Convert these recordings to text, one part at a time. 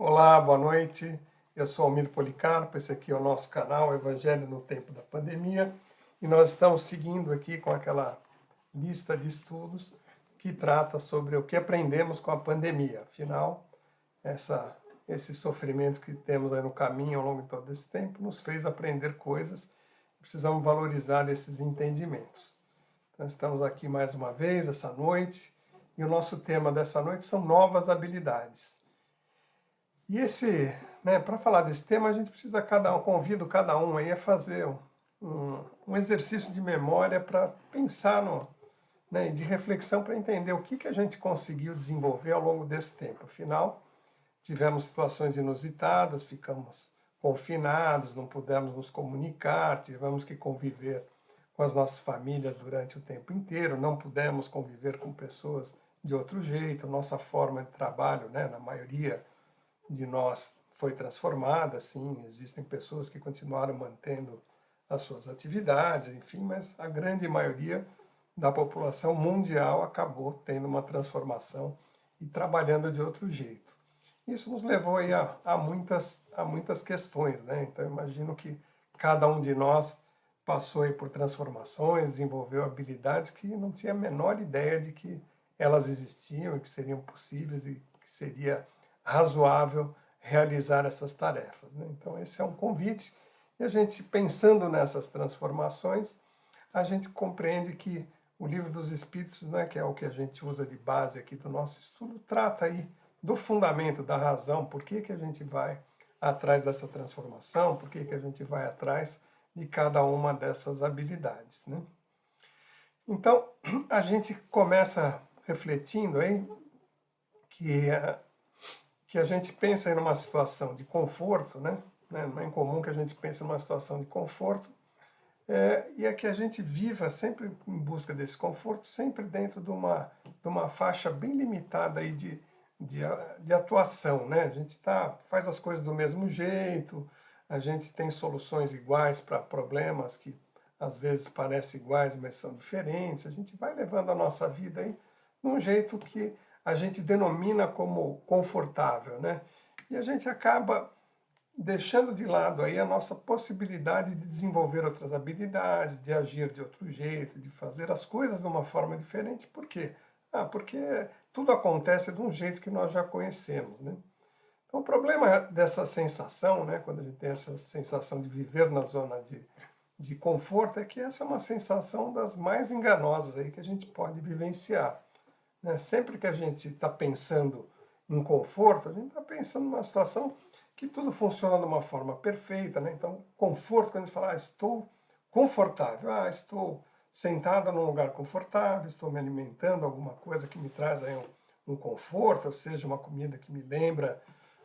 Olá, boa noite. Eu sou Almir Policarpo, esse aqui é o nosso canal Evangelho no Tempo da Pandemia e nós estamos seguindo aqui com aquela lista de estudos que trata sobre o que aprendemos com a pandemia. Afinal, esse sofrimento que temos aí no caminho ao longo de todo esse tempo nos fez aprender coisas. Precisamos valorizar esses entendimentos. Então, estamos aqui mais uma vez essa noite e o nosso tema dessa noite são novas habilidades. E para falar desse tema, a gente precisa convido cada um aí a fazer um exercício de memória para pensar de reflexão para entender o que a gente conseguiu desenvolver ao longo desse tempo. Afinal, tivemos situações inusitadas, ficamos confinados, não pudemos nos comunicar, tivemos que conviver com as nossas famílias durante o tempo inteiro, não pudemos conviver com pessoas de outro jeito, nossa forma de trabalho, na maioria de nós foi transformada, sim, existem pessoas que continuaram mantendo as suas atividades, enfim, mas a grande maioria da população mundial acabou tendo uma transformação e trabalhando de outro jeito. Isso nos levou aí a muitas questões, né? Então, imagino que cada um de nós passou aí por transformações, desenvolveu habilidades que não tinha a menor ideia de que elas existiam e que seriam possíveis e que seria razoável realizar essas tarefas, né? Então, esse é um convite. E a gente, pensando nessas transformações, a gente compreende que o Livro dos Espíritos, né, que é o que a gente usa de base aqui do nosso estudo, trata aí do fundamento, da razão, por que a gente vai atrás dessa transformação, por que a gente vai atrás de cada uma dessas habilidades, né? Então, a gente começa refletindo aí que a gente pensa em uma situação de conforto, né? Não é incomum que a gente pense numa situação de conforto, e é que a gente viva sempre em busca desse conforto, sempre dentro de uma faixa bem limitada aí de atuação, né? A gente faz as coisas do mesmo jeito, a gente tem soluções iguais para problemas que às vezes parecem iguais, mas são diferentes. A gente vai levando a nossa vida aí num jeito que a gente denomina como confortável, né? E a gente acaba deixando de lado aí a nossa possibilidade de desenvolver outras habilidades, de agir de outro jeito, de fazer as coisas de uma forma diferente. Por quê? Porque tudo acontece de um jeito que nós já conhecemos, né? Então, o problema dessa sensação, né, quando a gente tem essa sensação de viver na zona de conforto, é que essa é uma sensação das mais enganosas aí que a gente pode vivenciar, né? Sempre que a gente está pensando em conforto, a gente está pensando numa situação que tudo funciona de uma forma perfeita, né? Então, conforto, quando a gente fala, estou confortável, estou sentada num lugar confortável, estou me alimentando, alguma coisa que me traz aí um conforto, ou seja, uma comida que me lembra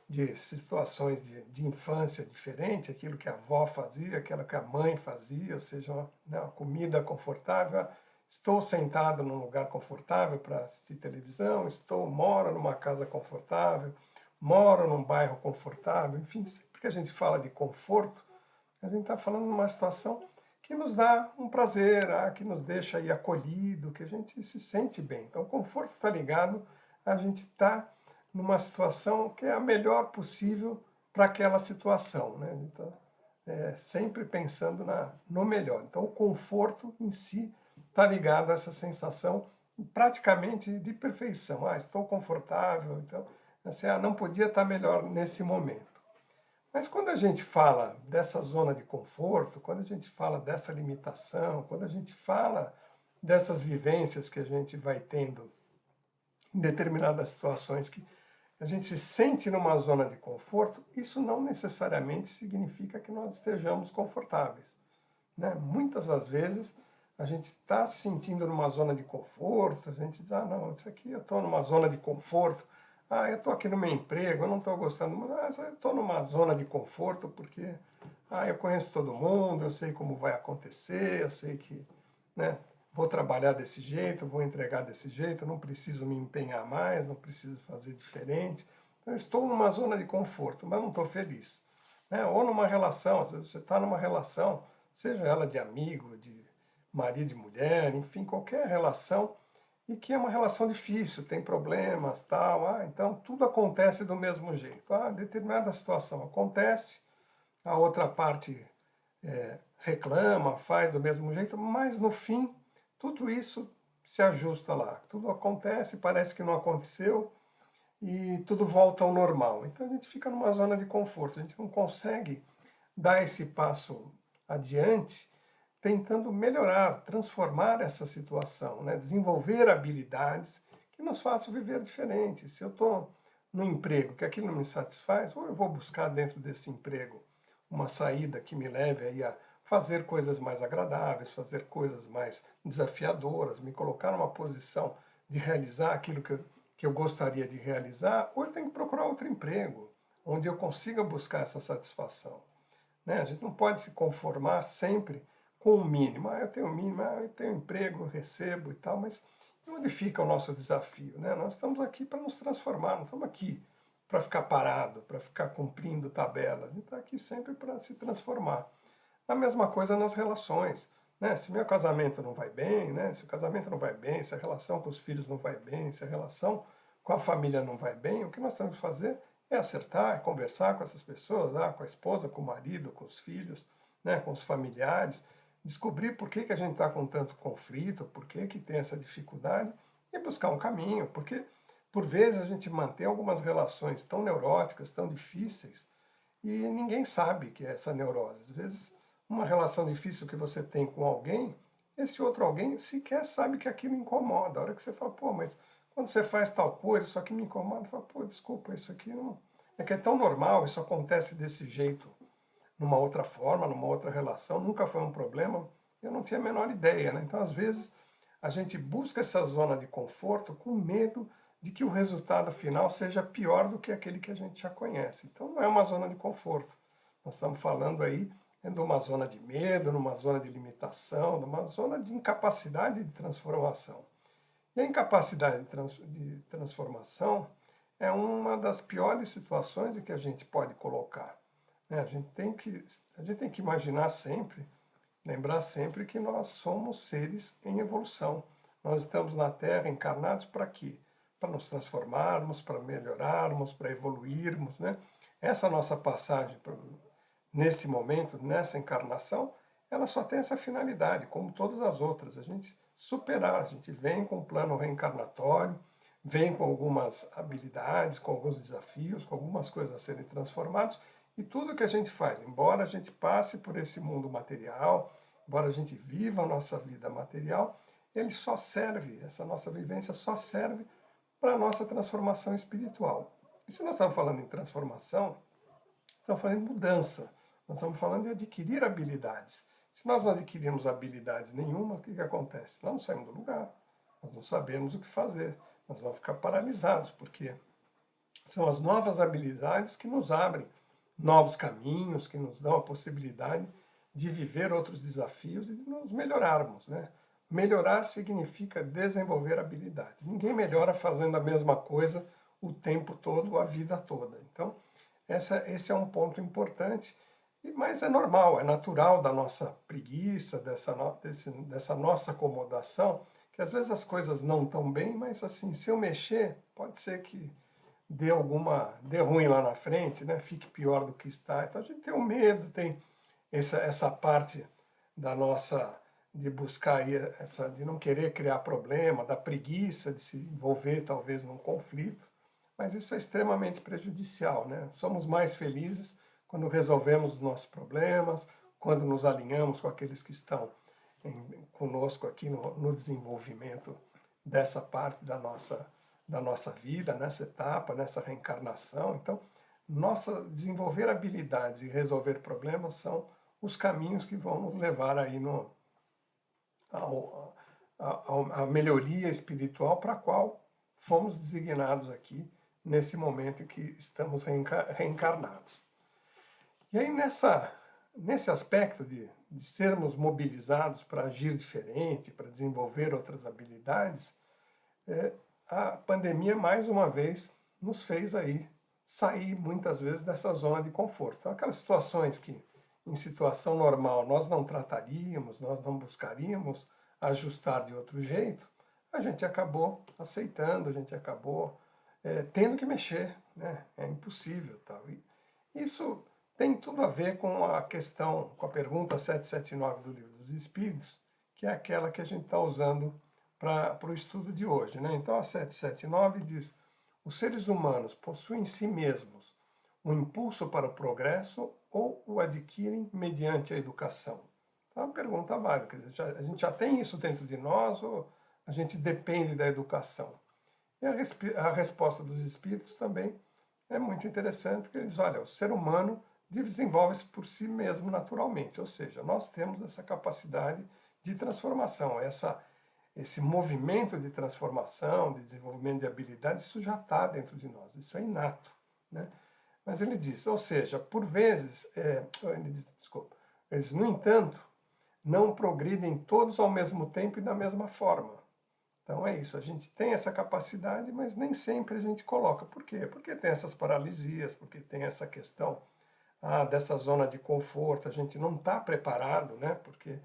de situações de infância diferente, aquilo que a avó fazia, aquilo que a mãe fazia, ou seja, uma comida confortável. Estou sentado num lugar confortável para assistir televisão, moro numa casa confortável, moro num bairro confortável, enfim, sempre que a gente fala de conforto, a gente está falando de uma situação que nos dá um prazer, que nos deixa aí acolhido, que a gente se sente bem. Então, o conforto está ligado a gente estar numa situação que é a melhor possível para aquela situação, né? Então, sempre pensando no melhor. Então, o conforto em si está ligado a essa sensação praticamente de perfeição. Estou confortável, então, assim, não podia estar melhor nesse momento. Mas quando a gente fala dessa zona de conforto, quando a gente fala dessa limitação, quando a gente fala dessas vivências que a gente vai tendo em determinadas situações que a gente se sente numa zona de conforto, isso não necessariamente significa que nós estejamos confortáveis, né? Muitas das vezes a gente está se sentindo numa zona de conforto, a gente diz, não, isso aqui eu estou numa zona de conforto, eu estou aqui no meu emprego, eu não estou gostando, mas eu estou numa zona de conforto porque eu conheço todo mundo, eu sei como vai acontecer, eu sei que, né, vou trabalhar desse jeito, vou entregar desse jeito, eu não preciso me empenhar mais, não preciso fazer diferente. Então, eu estou numa zona de conforto, mas não estou feliz, né? Ou numa relação, às vezes você está numa relação, seja ela de amigo, de marido e mulher, enfim, qualquer relação, e que é uma relação difícil, tem problemas, tal, então tudo acontece do mesmo jeito. Determinada situação acontece, a outra parte reclama, faz do mesmo jeito, mas no fim tudo isso se ajusta lá, tudo acontece, parece que não aconteceu e tudo volta ao normal. Então a gente fica numa zona de conforto, a gente não consegue dar esse passo adiante tentando melhorar, transformar essa situação, né? Desenvolver habilidades que nos façam viver diferente. Se eu estou no emprego que aquilo não me satisfaz, ou eu vou buscar dentro desse emprego uma saída que me leve aí a fazer coisas mais agradáveis, fazer coisas mais desafiadoras, me colocar numa posição de realizar aquilo que eu gostaria de realizar, ou eu tenho que procurar outro emprego, onde eu consiga buscar essa satisfação. Né? A gente não pode se conformar sempre com o mínimo. Eu tenho o mínimo, eu tenho emprego, eu recebo e tal, mas onde fica o nosso desafio? Né? Nós estamos aqui para nos transformar, não estamos aqui para ficar parado, para ficar cumprindo tabela. A gente está aqui sempre para se transformar. A mesma coisa nas relações. Né? Se meu casamento não vai bem, né? Se o casamento não vai bem, se a relação com os filhos não vai bem, se a relação com a família não vai bem, o que nós temos que fazer é acertar, é conversar com essas pessoas, com a esposa, com o marido, com os filhos, né? Com os familiares, descobrir por que a gente está com tanto conflito, por que tem essa dificuldade e buscar um caminho, porque por vezes a gente mantém algumas relações tão neuróticas, tão difíceis, e ninguém sabe que é essa neurose. Às vezes, uma relação difícil que você tem com alguém, esse outro alguém sequer sabe que aquilo incomoda. A hora que você fala, pô, mas quando você faz tal coisa, isso aqui me incomoda, fala, pô, desculpa, isso aqui não. É que é tão normal, isso acontece desse jeito, numa outra forma, numa outra relação, nunca foi um problema, eu não tinha a menor ideia, né? Então, às vezes, a gente busca essa zona de conforto com medo de que o resultado final seja pior do que aquele que a gente já conhece. Então, não é uma zona de conforto. Nós estamos falando aí de uma zona de medo, numa zona de limitação, numa zona de incapacidade de transformação. E a incapacidade de transformação é uma das piores situações em que a gente pode colocar. Né? A gente tem que imaginar sempre, lembrar sempre que nós somos seres em evolução. Nós estamos na Terra encarnados para quê? Para nos transformarmos, para melhorarmos, para evoluirmos. Né? Essa nossa passagem nesse momento, nessa encarnação, ela só tem essa finalidade, como todas as outras, a gente superar, a gente vem com um plano reencarnatório, vem com algumas habilidades, com alguns desafios, com algumas coisas a serem transformadas, e tudo que a gente faz, embora a gente passe por esse mundo material, embora a gente viva a nossa vida material, ele só serve, essa nossa vivência só serve para a nossa transformação espiritual. E se nós estamos falando em transformação, estamos falando de mudança, nós estamos falando de adquirir habilidades. Se nós não adquirirmos habilidades nenhuma, o que acontece? Nós não saímos do lugar, nós não sabemos o que fazer, nós vamos ficar paralisados, porque são as novas habilidades que nos abrem novos caminhos, que nos dão a possibilidade de viver outros desafios e de nos melhorarmos, né? Melhorar significa desenvolver habilidades. Ninguém melhora fazendo a mesma coisa o tempo todo, a vida toda. Então, esse é um ponto importante, mas é normal, é natural da nossa preguiça, dessa nossa acomodação, que às vezes as coisas não estão bem, mas assim, se eu mexer, pode ser que dê ruim lá na frente, né? Fique pior do que está. Então a gente tem o medo, tem essa parte da nossa de buscar aí de não querer criar problema, da preguiça de se envolver talvez num conflito, mas isso é extremamente prejudicial, né? Somos mais felizes quando resolvemos os nossos problemas, quando nos alinhamos com aqueles que estão conosco aqui no desenvolvimento dessa parte da nossa vida, nessa etapa, nessa reencarnação. Então, desenvolver habilidades e resolver problemas são os caminhos que vão nos levar aí a melhoria espiritual para a qual fomos designados aqui nesse momento em que estamos reencarnados. E aí nesse aspecto de sermos mobilizados para agir diferente, para desenvolver outras habilidades, a pandemia mais uma vez nos fez aí sair muitas vezes dessa zona de conforto. Então, aquelas situações que em situação normal nós não trataríamos, nós não buscaríamos ajustar de outro jeito, a gente acabou aceitando, a gente acabou tendo que mexer, né? É impossível, tal. E isso tem tudo a ver com a questão, com a pergunta 779 do Livro dos Espíritos, que é aquela que a gente está usando para o estudo de hoje, né? Então a 779 diz: os seres humanos possuem em si mesmos um impulso para o progresso ou o adquirem mediante a educação? Então é uma pergunta válida, quer dizer, a gente já tem isso dentro de nós ou a gente depende da educação? E a resposta dos espíritos também é muito interessante, porque eles, olha, o ser humano desenvolve-se por si mesmo naturalmente, ou seja, nós temos essa capacidade de transformação, esse movimento de transformação, de desenvolvimento de habilidades, isso já está dentro de nós, isso é inato, né? Mas ele diz, ou seja, por vezes, ele diz, desculpa, eles, no entanto, não progridem todos ao mesmo tempo e da mesma forma. Então é isso, a gente tem essa capacidade, mas nem sempre a gente coloca. Por quê? Porque tem essas paralisias, porque tem essa questão dessa zona de conforto, a gente não está preparado, né? Porque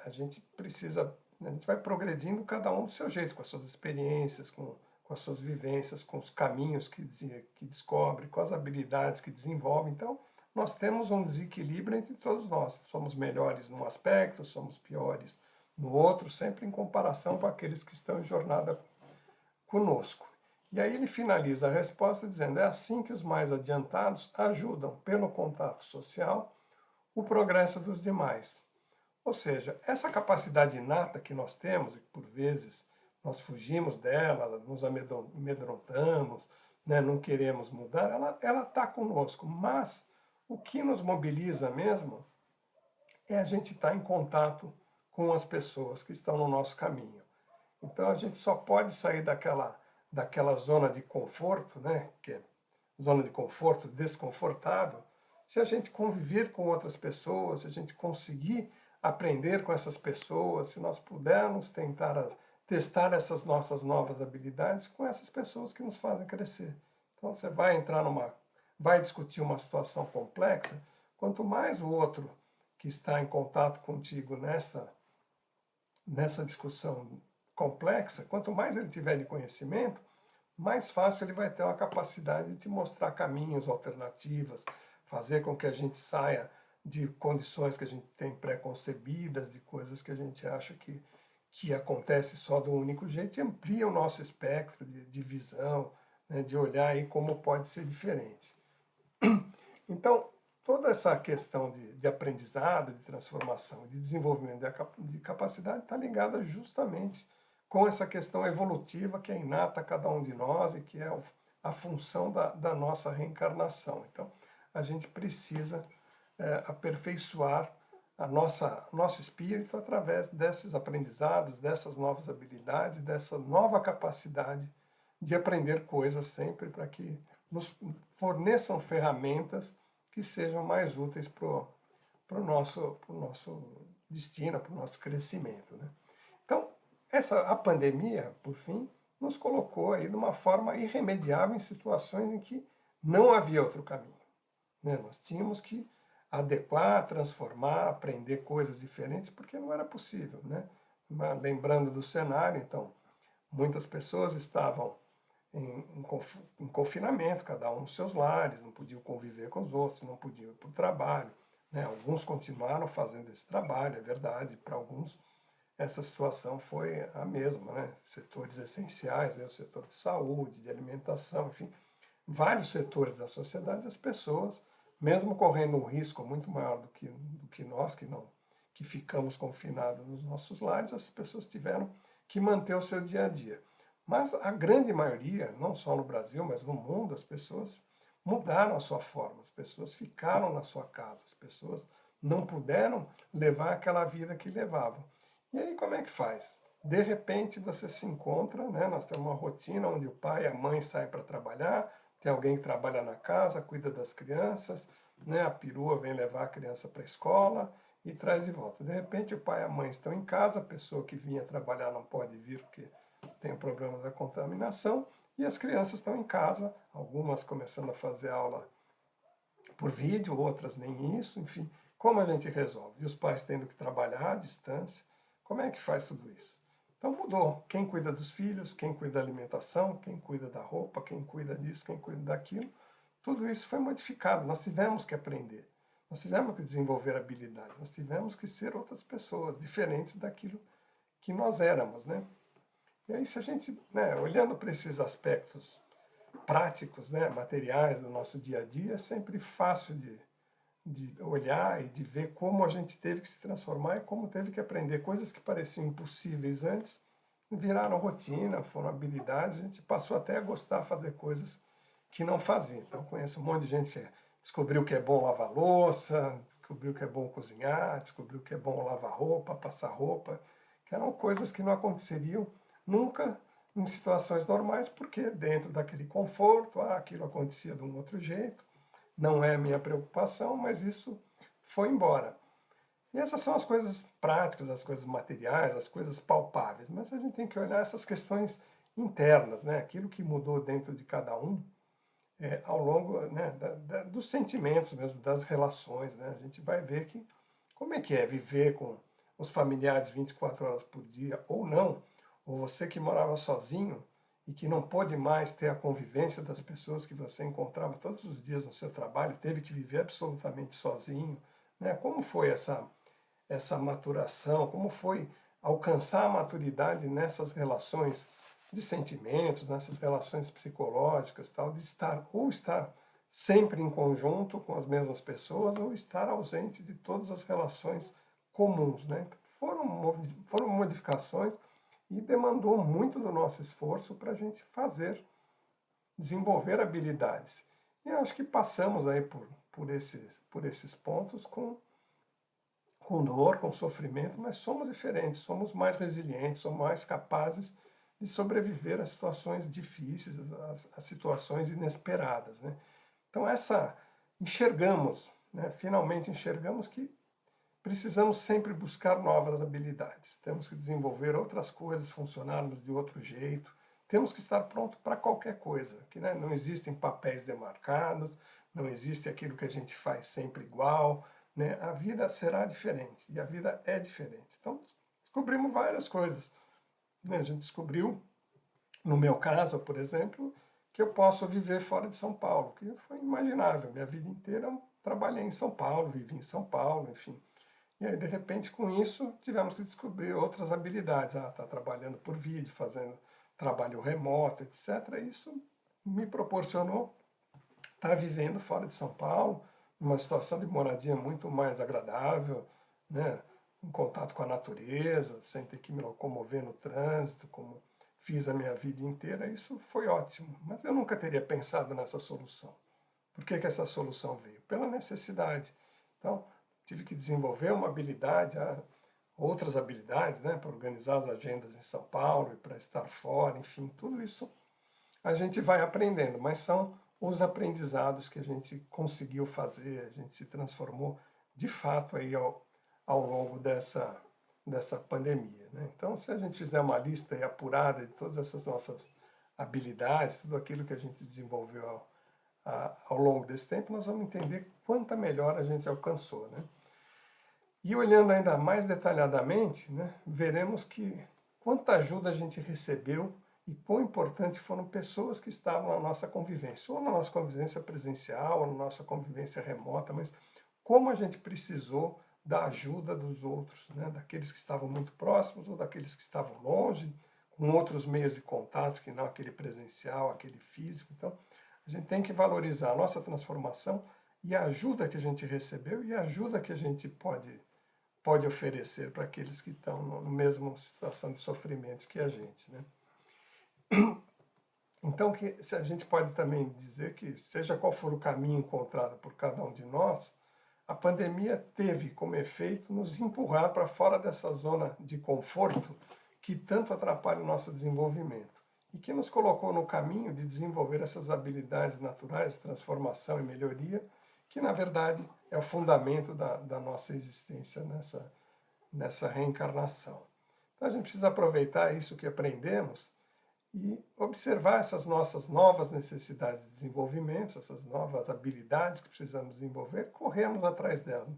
a gente precisa, a gente vai progredindo cada um do seu jeito, com as suas experiências, com as suas vivências, com os caminhos que descobre, com as habilidades que desenvolve. Então, nós temos um desequilíbrio entre todos nós. Somos melhores num aspecto, somos piores no outro, sempre em comparação com aqueles que estão em jornada conosco. E aí ele finaliza a resposta dizendo: é assim que os mais adiantados ajudam, pelo contato social, o progresso dos demais. Ou seja, essa capacidade inata que nós temos, e que por vezes nós fugimos dela, nos amedrontamos, né, não queremos mudar, ela está conosco, mas o que nos mobiliza mesmo é a gente estar em contato com as pessoas que estão no nosso caminho. Então a gente só pode sair daquela zona de conforto, né, que é zona de conforto desconfortável, se a gente conviver com outras pessoas, se a gente conseguir aprender com essas pessoas, se nós pudermos testar essas nossas novas habilidades com essas pessoas que nos fazem crescer. Então você vai discutir uma situação complexa, quanto mais o outro que está em contato contigo nessa discussão complexa, quanto mais ele tiver de conhecimento, mais fácil ele vai ter uma capacidade de te mostrar caminhos, alternativas, fazer com que a gente saia de condições que a gente tem pré-concebidas, de coisas que a gente acha que acontece só do único jeito, e amplia o nosso espectro de visão, né, de olhar aí como pode ser diferente. Então, toda essa questão de aprendizado, de transformação, de desenvolvimento de capacidade está ligada justamente com essa questão evolutiva que é inata a cada um de nós e que é a função da nossa reencarnação. Então, a gente precisa aperfeiçoar nosso espírito através desses aprendizados, dessas novas habilidades, dessa nova capacidade de aprender coisas sempre para que nos forneçam ferramentas que sejam mais úteis para o nosso destino, para o nosso crescimento, né? Então, a pandemia, por fim, nos colocou aí de uma forma irremediável em situações em que não havia outro caminho, né? Nós tínhamos que adequar, transformar, aprender coisas diferentes, porque não era possível, né? Lembrando do cenário, então, muitas pessoas estavam em confinamento, cada um nos seus lares, não podiam conviver com os outros, não podiam ir para o trabalho, né? Alguns continuaram fazendo esse trabalho, é verdade, para alguns essa situação foi a mesma, né? Setores essenciais, né? O setor de saúde, de alimentação, enfim, vários setores da sociedade, as pessoas, mesmo correndo um risco muito maior do que nós, que ficamos confinados nos nossos lares, as pessoas tiveram que manter o seu dia a dia. Mas a grande maioria, não só no Brasil, mas no mundo, as pessoas mudaram a sua forma, as pessoas ficaram na sua casa, as pessoas não puderam levar aquela vida que levavam. E aí como é que faz? De repente você se encontra, né? Nós temos uma rotina onde o pai e a mãe saem para trabalhar, tem alguém que trabalha na casa, cuida das crianças, né? A perua vem levar a criança para a escola e traz de volta. De repente o pai e a mãe estão em casa, a pessoa que vinha trabalhar não pode vir porque tem o problema da contaminação, e as crianças estão em casa, algumas começando a fazer aula por vídeo, outras nem isso, enfim, como a gente resolve? E os pais tendo que trabalhar à distância, como é que faz tudo isso? Então mudou. Quem cuida dos filhos, quem cuida da alimentação, quem cuida da roupa, quem cuida disso, quem cuida daquilo, tudo isso foi modificado. Nós tivemos que aprender. Nós tivemos que desenvolver habilidades. Nós tivemos que ser outras pessoas, diferentes daquilo que nós éramos, né? E aí, se a gente, né, olhando para esses aspectos práticos, né, materiais do nosso dia a dia, é sempre fácil de olhar e de ver como a gente teve que se transformar e como teve que aprender. Coisas que pareciam impossíveis antes viraram rotina, foram habilidades, a gente passou até a gostar de fazer coisas que não fazia. Então, conheço um monte de gente que descobriu que é bom lavar louça, descobriu que é bom cozinhar, descobriu que é bom lavar roupa, passar roupa, que eram coisas que não aconteceriam nunca em situações normais, porque dentro daquele conforto, aquilo acontecia de um outro jeito, não é a minha preocupação, mas isso foi embora. E essas são as coisas práticas, as coisas materiais, as coisas palpáveis, mas a gente tem que olhar essas questões internas, né? Aquilo que mudou dentro de cada um, ao longo, né, dos sentimentos mesmo, das relações, né? A gente vai ver que como é que é viver com os familiares 24 horas por dia ou não, ou você que morava sozinho e que não pôde mais ter a convivência das pessoas que você encontrava todos os dias no seu trabalho, teve que viver absolutamente sozinho, né? Como foi essa maturação, como foi alcançar a maturidade nessas relações de sentimentos, nessas relações psicológicas, tal, de estar sempre em conjunto com as mesmas pessoas ou estar ausente de todas as relações comuns, né? Foram modificações e demandou muito do nosso esforço para a gente desenvolver habilidades. E eu acho que passamos aí por esses pontos com dor, com sofrimento, mas somos diferentes, somos mais resilientes, somos mais capazes de sobreviver a situações difíceis, a situações inesperadas, né? Então enxergamos, né? Finalmente enxergamos que precisamos sempre buscar novas habilidades, temos que desenvolver outras coisas, funcionarmos de outro jeito, temos que estar pronto para qualquer coisa, que, né, não existem papéis demarcados, não existe aquilo que a gente faz sempre igual, né? A vida será diferente, e a vida é diferente. Então, descobrimos várias coisas, né? A gente descobriu, no meu caso, por exemplo, que eu posso viver fora de São Paulo, que foi imaginável. Minha vida inteira eu trabalhei em São Paulo, vivi em São Paulo, enfim. E aí, de repente, com isso, tivemos que descobrir outras habilidades. Tá trabalhando por vídeo, fazendo trabalho remoto, etc. Isso me proporcionou estar vivendo fora de São Paulo, numa situação de moradia muito mais agradável, né? Em contato com a natureza, sem ter que me locomover no trânsito, como fiz a minha vida inteira. Isso foi ótimo, mas eu nunca teria pensado nessa solução. Por que essa solução veio? Pela necessidade. Então, tive que desenvolver uma habilidade, outras habilidades, né, para organizar as agendas em São Paulo e para estar fora, enfim, tudo isso a gente vai aprendendo, mas são os aprendizados que a gente conseguiu fazer, a gente se transformou de fato aí ao longo dessa pandemia, né? Então, se a gente fizer uma lista aí apurada de todas essas nossas habilidades, tudo aquilo que a gente desenvolveu ao longo desse tempo, nós vamos entender quanta melhor a gente alcançou, né? E olhando ainda mais detalhadamente, né, veremos que quanta ajuda a gente recebeu e quão importante foram pessoas que estavam na nossa convivência, ou na nossa convivência presencial, ou na nossa convivência remota, mas como a gente precisou da ajuda dos outros, né, daqueles que estavam muito próximos ou daqueles que estavam longe, com outros meios de contato que não aquele presencial, aquele físico. Então, a gente tem que valorizar a nossa transformação e a ajuda que a gente recebeu e a ajuda que a gente pode oferecer para aqueles que estão na mesma situação de sofrimento que a gente, né? Então, se a gente pode também dizer que, seja qual for o caminho encontrado por cada um de nós, a pandemia teve como efeito nos empurrar para fora dessa zona de conforto que tanto atrapalha o nosso desenvolvimento e que nos colocou no caminho de desenvolver essas habilidades naturais de transformação e melhoria, que na verdade é o fundamento da nossa existência nessa reencarnação. Então a gente precisa aproveitar isso que aprendemos e observar essas nossas novas necessidades de desenvolvimento, essas novas habilidades que precisamos desenvolver, corrermos atrás delas.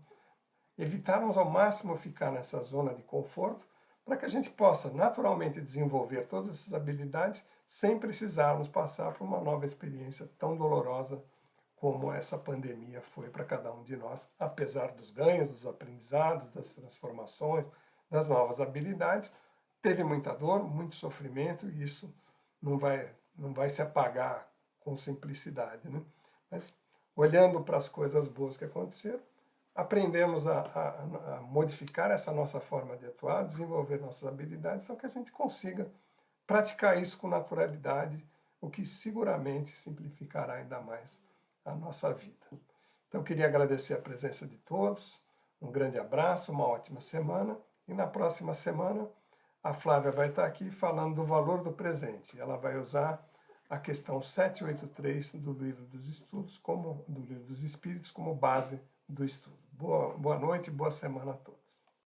Evitarmos ao máximo ficar nessa zona de conforto, para que a gente possa naturalmente desenvolver todas essas habilidades sem precisarmos passar por uma nova experiência tão dolorosa como essa pandemia foi para cada um de nós, apesar dos ganhos, dos aprendizados, das transformações, das novas habilidades. Teve muita dor, muito sofrimento, e isso não vai se apagar com simplicidade, né? Mas olhando para as coisas boas que aconteceram, aprendemos a modificar essa nossa forma de atuar, desenvolver nossas habilidades, para que a gente consiga praticar isso com naturalidade, o que seguramente simplificará ainda mais a nossa vida. Então, queria agradecer a presença de todos, um grande abraço, uma ótima semana, e na próxima semana a Flávia vai estar aqui falando do valor do presente. Ela vai usar a questão 783 do Livro dos Estudos, do Livro dos Espíritos, como base do estudo. Boa noite e boa semana a todos.